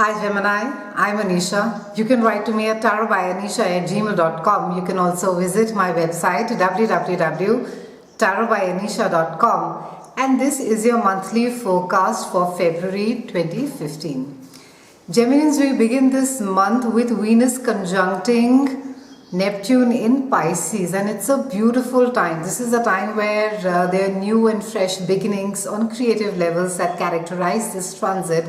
Hi Gemini, I'm Anisha. You can write to me at tarotbyanisha@gmail.com. You can also visit my website www.tarotbyanisha.com, and this is your monthly forecast for February 2015. Geminis, we begin this month with Venus conjuncting Neptune in Pisces, and it's a beautiful time. This is a time where there are new and fresh beginnings on creative levels that characterize this transit.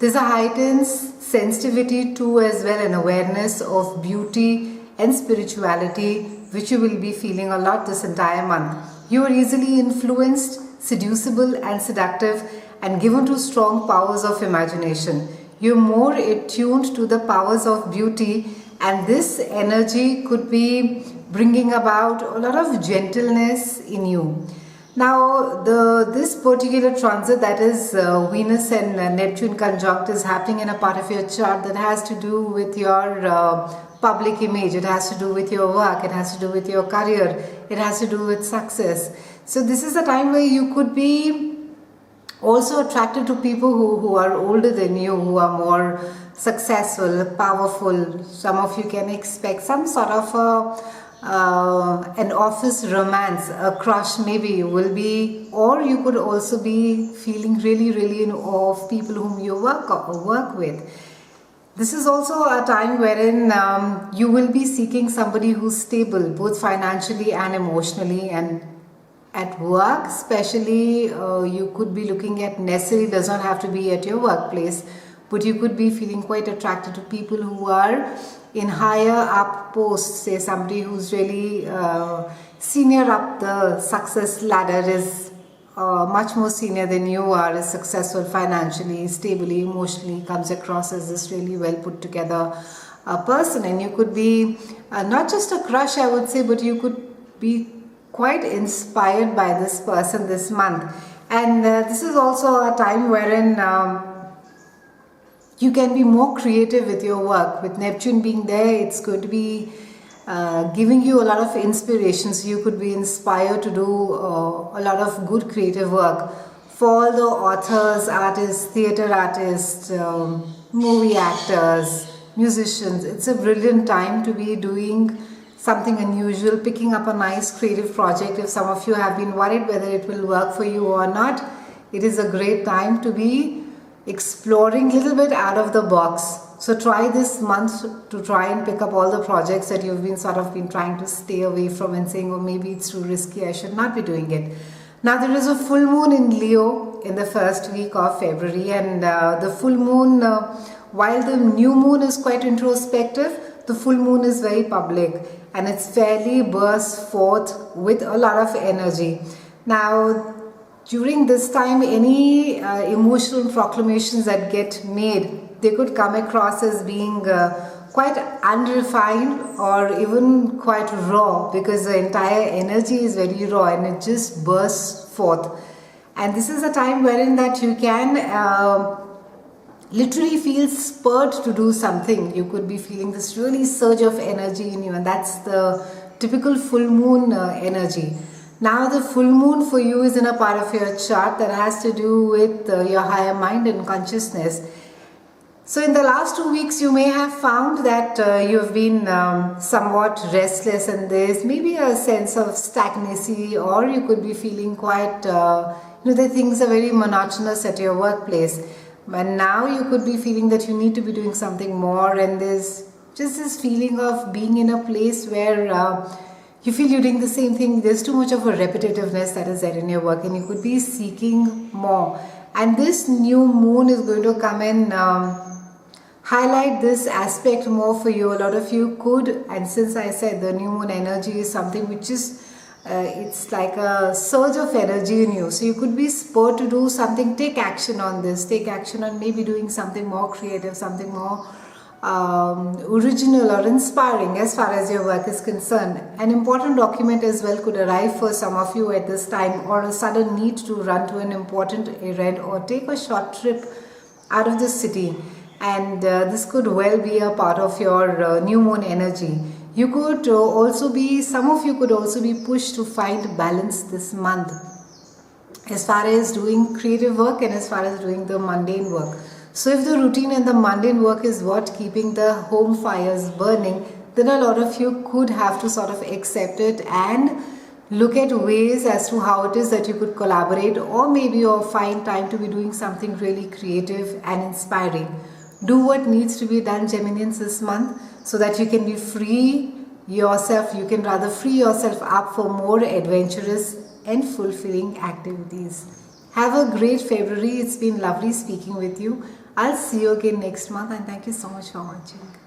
There's a heightened sensitivity too, as well, an awareness of beauty and spirituality, which you will be feeling a lot this entire month. You are easily influenced, seducible and seductive, and given to strong powers of imagination. You're more attuned to the powers of beauty, and this energy could be bringing about a lot of gentleness in you. Now, this particular transit, that is Venus and Neptune conjunct, is happening in a part of your chart that has to do with your public image. It has to do with your work. It has to do with your career. It has to do with success. So this is a time where you could be also attracted to people who are older than you, who are more successful, powerful. Some of you can expect some sort of an office romance, a crush maybe will be, or you could also be feeling really in awe of people whom you work with. This is also a time wherein you will be seeking somebody who's stable, both financially and emotionally, and at work especially, you could be looking at, necessarily does not have to be at your workplace, but you could be feeling quite attracted to people who are in higher up posts. Say somebody who's really senior up the success ladder, is much more senior than you are, is successful financially, stably, emotionally, comes across as this really well put together person. And you could be not just a crush, I would say, but you could be quite inspired by this person this month. And this is also a time wherein you can be more creative with your work. With Neptune being there, it's going to be giving you a lot of inspiration. So you could be inspired to do a lot of good creative work. For all the authors, artists, theatre artists, movie actors, musicians, it's a brilliant time to be doing something unusual, picking up a nice creative project. If some of you have been worried whether it will work for you or not, it is a great time to be exploring a little bit out of the box. So try this month to try and pick up all the projects that you've been trying to stay away from and saying, oh, maybe it's too risky, I should not be doing it. Now there is a full moon in Leo in the first week of February, and the full moon, while the new moon is quite introspective, the full moon is very public, and it's fairly bursts forth with a lot of energy. Now, during this time, any emotional proclamations that get made, they could come across as being quite unrefined or even quite raw, because the entire energy is very raw and it just bursts forth. And this is a time wherein that you can literally feel spurred to do something. You could be feeling this really surge of energy in you, and that's the typical full moon energy. Now the full moon for you is in a part of your chart that has to do with your higher mind and consciousness. So in the last 2 weeks, you may have found that you've been somewhat restless, and there's maybe a sense of stagnancy, or you could be feeling quite, that things are very monotonous at your workplace. And now you could be feeling that you need to be doing something more, and there's just this feeling of being in a place where you feel you're doing the same thing. There's too much of a repetitiveness that is there in your work, and you could be seeking more. And this new moon is going to come and highlight this aspect more for you. A lot of you could, and since I said the new moon energy is something which is it's like a surge of energy in you, so you could be spurred to do something, take action on this, take action on maybe doing something more creative, something more original or inspiring as far as your work is concerned. An important document as well could arrive for some of you at this time, or a sudden need to run to an important errand or take a short trip out of the city, and this could well be a part of your new moon energy. You could some of you could also be pushed to find balance this month as far as doing creative work and as far as doing the mundane work. So if the routine and the mundane work is what keeping the home fires burning, then a lot of you could have to sort of accept it and look at ways as to how it is that you could collaborate, or maybe you'll find time to be doing something really creative and inspiring. Do what needs to be done, Geminians, this month, so that you can be free yourself, you can rather free yourself up for more adventurous and fulfilling activities. Have a great February. It's been lovely speaking with you. I'll see you again next month, and thank you so much for watching.